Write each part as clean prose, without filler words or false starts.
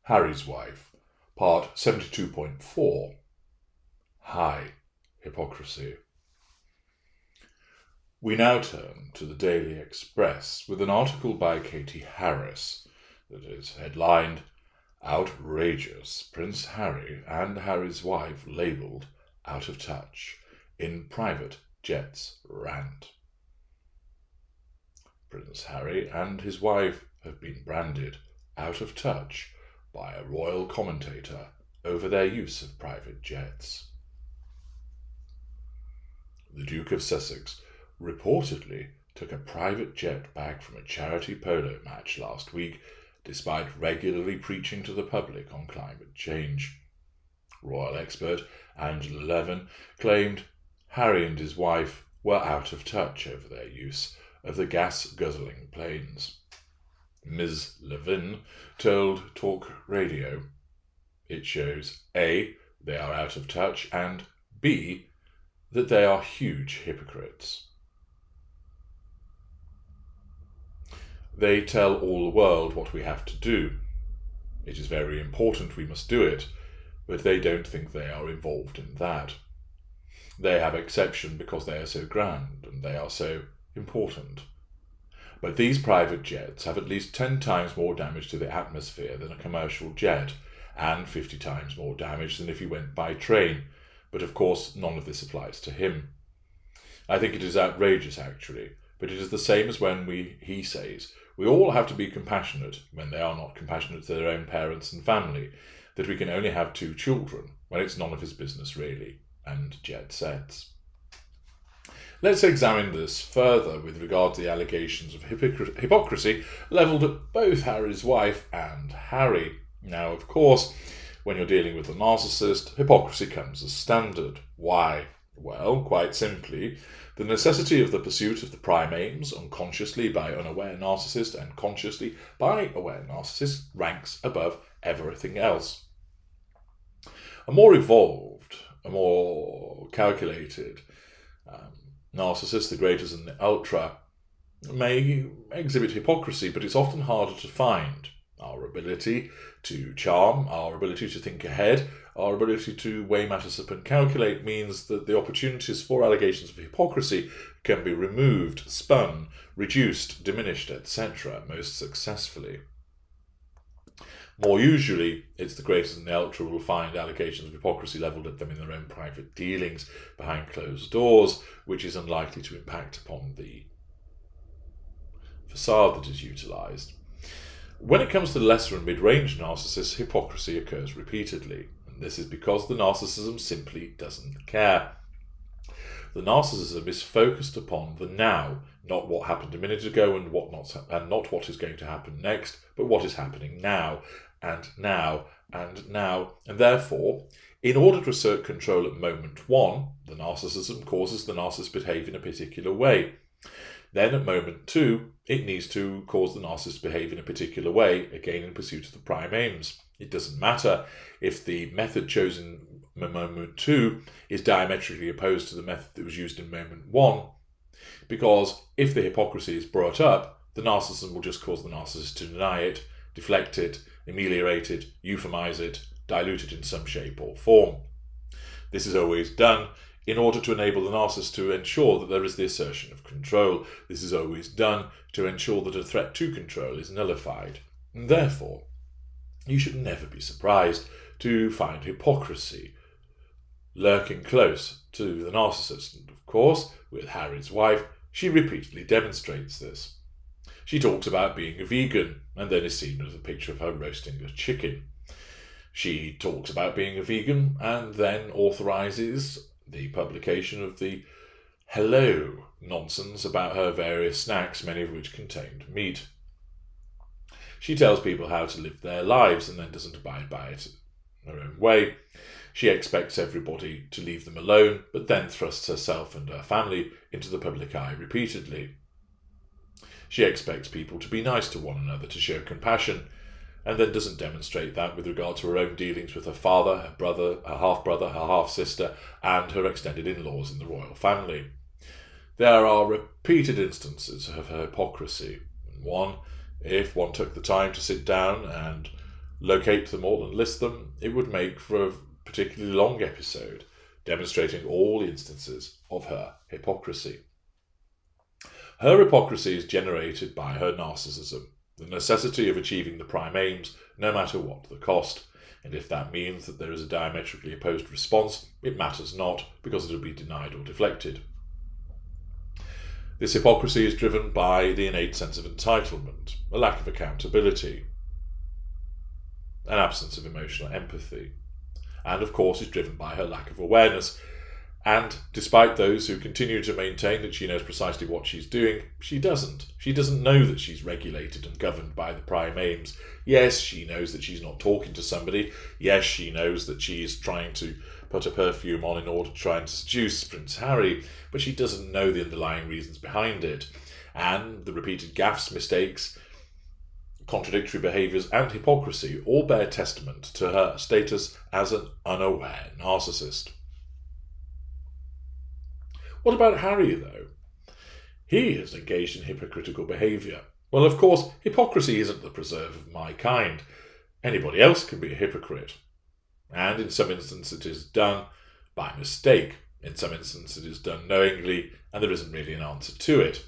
Harry's Wife, part 72.4. Hypocrisy. We now turn to the Daily Express with an article by Katie Harris that is headlined, "Outrageous Prince Harry and Harry's Wife labelled out of touch in private jets rant." Prince Harry and his wife have been branded out of touch by a royal commentator over their use of private jets. The Duke of Sussex reportedly took a private jet back from a charity polo match last week, despite regularly preaching to the public on climate change. Royal expert Angela Levin claimed Harry and his wife were out of touch over their use of the gas-guzzling planes. Ms. Levin told Talk Radio it shows A, they are out of touch, and B, that they are huge hypocrites. They tell all the world what we have to do. It is very important we must do it, but they don't think they are involved in that. They have exception because they are so grand and they are so important. But these private jets have at least 10 times more damage to the atmosphere than a commercial jet, and 50 times more damage than if he went by train. But of course, none of this applies to him. I think it is outrageous, actually, but it is the same as when he says, we all have to be compassionate when they are not compassionate to their own parents and family, that we can only have 2 children, when it's none of his business really, and jet sets. Let's examine this further with regard to the allegations of hypocrisy levelled at both Harry's wife and Harry. Now, of course, when you're dealing with a narcissist, hypocrisy comes as standard. Why? Well, quite simply, the necessity of the pursuit of the prime aims unconsciously by unaware narcissist and consciously by aware narcissist ranks above everything else. A more evolved, a more calculated narcissist, the greatest and the ultra, may exhibit hypocrisy, but it's often harder to find. Our ability to charm, our ability to think ahead, our ability to weigh matters up and calculate means that the opportunities for allegations of hypocrisy can be removed, spun, reduced, diminished, etc. most successfully. More usually, it's the greatest and the ultra will find allegations of hypocrisy levelled at them in their own private dealings behind closed doors, which is unlikely to impact upon the facade that is utilised. When it comes to lesser and mid-range narcissists, hypocrisy occurs repeatedly, and this is because the narcissism simply doesn't care. The narcissism is focused upon the now, not what happened a minute ago and not what is going to happen next, but what is happening now, and now, and now, and therefore, in order to assert control at moment 1, the narcissism causes the narcissist to behave in a particular way. Then at moment 2, it needs to cause the narcissist to behave in a particular way, again in pursuit of the prime aims. It doesn't matter if the method chosen in moment 2 is diametrically opposed to the method that was used in moment 1, because if the hypocrisy is brought up, the narcissism will just cause the narcissist to deny it, deflect it, ameliorate it, euphemize it, dilute it in some shape or form. This is always done in order to enable the narcissist to ensure that there is the assertion of control. This is always done to ensure that a threat to control is nullified. And therefore, you should never be surprised to find hypocrisy lurking close to the narcissist. And of course, with Harry's wife, she repeatedly demonstrates this. She talks about being a vegan and then is seen with a picture of her roasting a chicken. She talks about being a vegan and then authorises the publication of the hello nonsense about her various snacks, many of which contained meat. She tells people how to live their lives and then doesn't abide by it in her own way. She expects everybody to leave them alone, but then thrusts herself and her family into the public eye repeatedly. She expects people to be nice to one another, to show compassion, and then doesn't demonstrate that with regard to her own dealings with her father, her brother, her half-brother, her half-sister, and her extended in-laws in the royal family. There are repeated instances of her hypocrisy. One, if one took the time to sit down and locate them all and list them, it would make for a particularly long episode, demonstrating all the instances of her hypocrisy. Her hypocrisy is generated by her narcissism, the necessity of achieving the prime aims, no matter what the cost. And if that means that there is a diametrically opposed response, it matters not, because it will be denied or deflected. This hypocrisy is driven by the innate sense of entitlement, a lack of accountability, an absence of emotional empathy, and of course is driven by her lack of awareness. And despite those who continue to maintain that she knows precisely what she's doing, she doesn't. She doesn't know that she's regulated and governed by the prime aims. Yes, she knows that she's not talking to somebody. Yes, she knows that she's trying to put a perfume on in order to try and seduce Prince Harry, but she doesn't know the underlying reasons behind it. And the repeated gaffes, mistakes, contradictory behaviours and hypocrisy all bear testament to her status as an unaware narcissist. What about Harry, though? He has engaged in hypocritical behaviour. Well, of course, hypocrisy isn't the preserve of my kind. Anybody else can be a hypocrite. And in some instances it is done by mistake. In some instances it is done knowingly, and there isn't really an answer to it.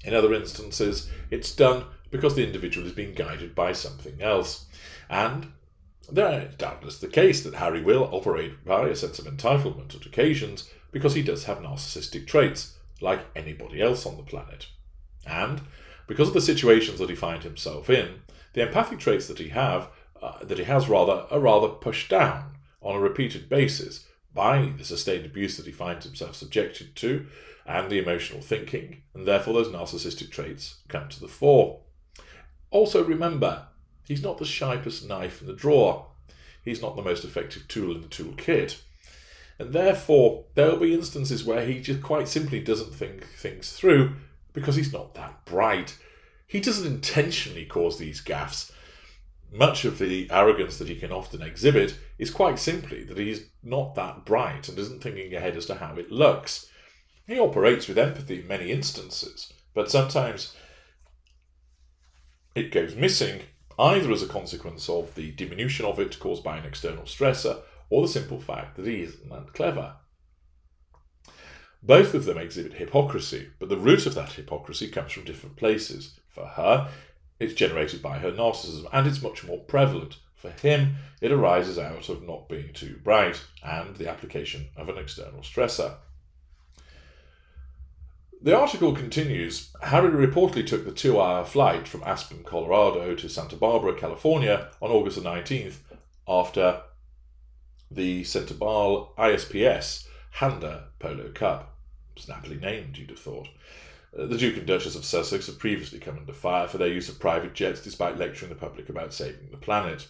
In other instances, it's done because the individual is being guided by something else. And there is doubtless the case that Harry will operate by a sense of entitlement at occasions, because he does have narcissistic traits, like anybody else on the planet. And because of the situations that he finds himself in, the empathic traits that he has are rather pushed down on a repeated basis by the sustained abuse that he finds himself subjected to, and the emotional thinking, and therefore those narcissistic traits come to the fore. Also remember, he's not the sharpest knife in the drawer. He's not the most effective tool in the toolkit. And therefore, there will be instances where he just quite simply doesn't think things through because he's not that bright. He doesn't intentionally cause these gaffes. Much of the arrogance that he can often exhibit is quite simply that he's not that bright and isn't thinking ahead as to how it looks. He operates with empathy in many instances, but sometimes it goes missing, either as a consequence of the diminution of it caused by an external stressor, or the simple fact that he isn't that clever. Both of them exhibit hypocrisy, but the root of that hypocrisy comes from different places. For her, it's generated by her narcissism, and it's much more prevalent. For him, it arises out of not being too bright and the application of an external stressor. The article continues, Harry reportedly took the 2-hour flight from Aspen, Colorado to Santa Barbara, California on August the 19th after the Centerbal ISPS Handa Polo Cup. Snappily named, you'd have thought. The Duke and Duchess of Sussex have previously come under fire for their use of private jets despite lecturing the public about saving the planet.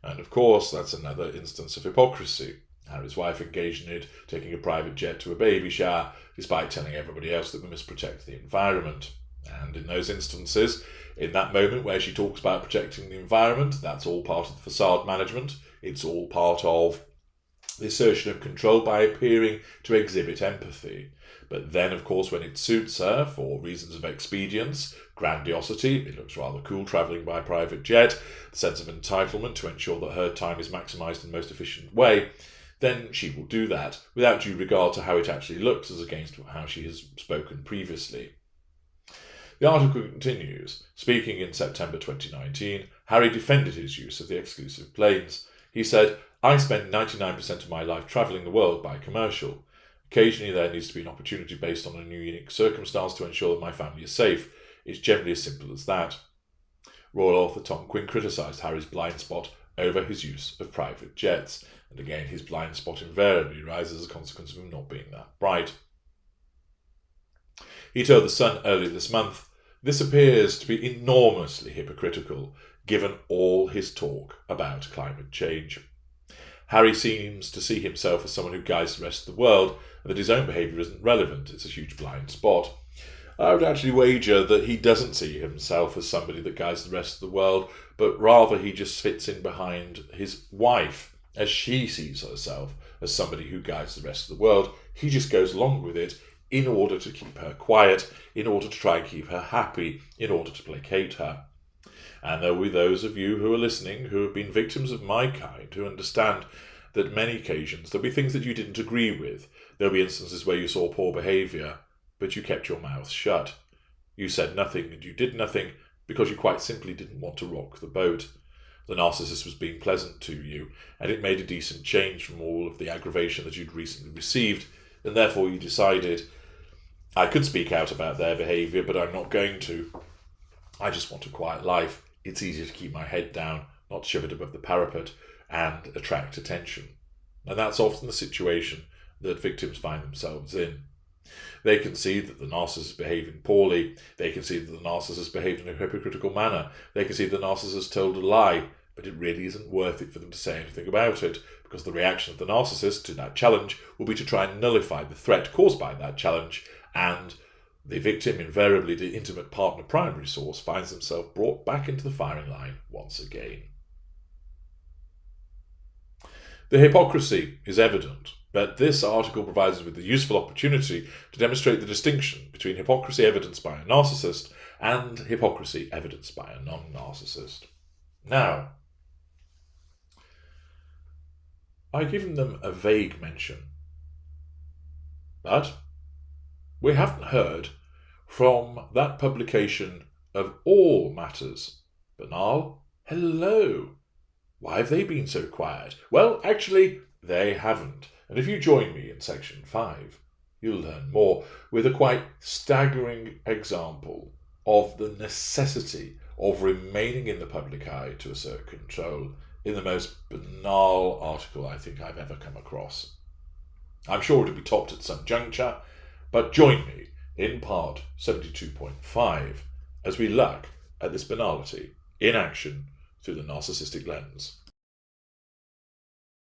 And of course, that's another instance of hypocrisy. Harry's wife engaged in it, taking a private jet to a baby shower, despite telling everybody else that we must protect the environment. And in those instances, in that moment where she talks about protecting the environment, that's all part of the facade management. It's all part of the assertion of control by appearing to exhibit empathy. But then, of course, when it suits her, for reasons of expedience, grandiosity, it looks rather cool travelling by private jet, the sense of entitlement to ensure that her time is maximised in the most efficient way, then she will do that, without due regard to how it actually looks as against how she has spoken previously. The article continues. Speaking in September 2019, Harry defended his use of the exclusive planes. He said, I spend 99% of my life travelling the world by commercial. Occasionally there needs to be an opportunity based on a new unique circumstance to ensure that my family is safe. It's generally as simple as that. Royal author Tom Quinn criticised Harry's blind spot over his use of private jets. And again, his blind spot invariably arises as a consequence of him not being that bright. He told The Sun earlier this month, this appears to be enormously hypocritical, given all his talk about climate change. Harry seems to see himself as someone who guides the rest of the world, and that his own behaviour isn't relevant. It's a huge blind spot. I would actually wager that he doesn't see himself as somebody that guides the rest of the world, but rather he just fits in behind his wife, as she sees herself as somebody who guides the rest of the world. He just goes along with it in order to keep her quiet, in order to try and keep her happy, in order to placate her. And there will be those of you who are listening who have been victims of my kind, who understand that many occasions there'll be things that you didn't agree with. There'll be instances where you saw poor behaviour, but you kept your mouth shut. You said nothing and you did nothing because you quite simply didn't want to rock the boat. The narcissist was being pleasant to you, and it made a decent change from all of the aggravation that you'd recently received, and therefore you decided, I could speak out about their behaviour, but I'm not going to. I just want a quiet life. It's easier to keep my head down, not shove it above the parapet, and attract attention. And that's often the situation that victims find themselves in. They can see that the narcissist is behaving poorly. They can see that the narcissist behaved in a hypocritical manner. They can see the narcissist told a lie, but it really isn't worth it for them to say anything about it, because the reaction of the narcissist to that challenge will be to try and nullify the threat caused by that challenge, and the victim, invariably the intimate partner primary source, finds himself brought back into the firing line once again. The hypocrisy is evident, but this article provides us with the useful opportunity to demonstrate the distinction between hypocrisy evidenced by a narcissist and hypocrisy evidenced by a non-narcissist. Now, I've given them a vague mention, but we haven't heard from that publication of all matters. Banal, hello. Why have they been so quiet? Well, actually, they haven't. And if you join me in section 5, you'll learn more with a quite staggering example of the necessity of remaining in the public eye to assert control in the most banal article I think I've ever come across. I'm sure it'll be topped at some juncture, but join me in part 72.5 as we look at this banality in action through the narcissistic lens.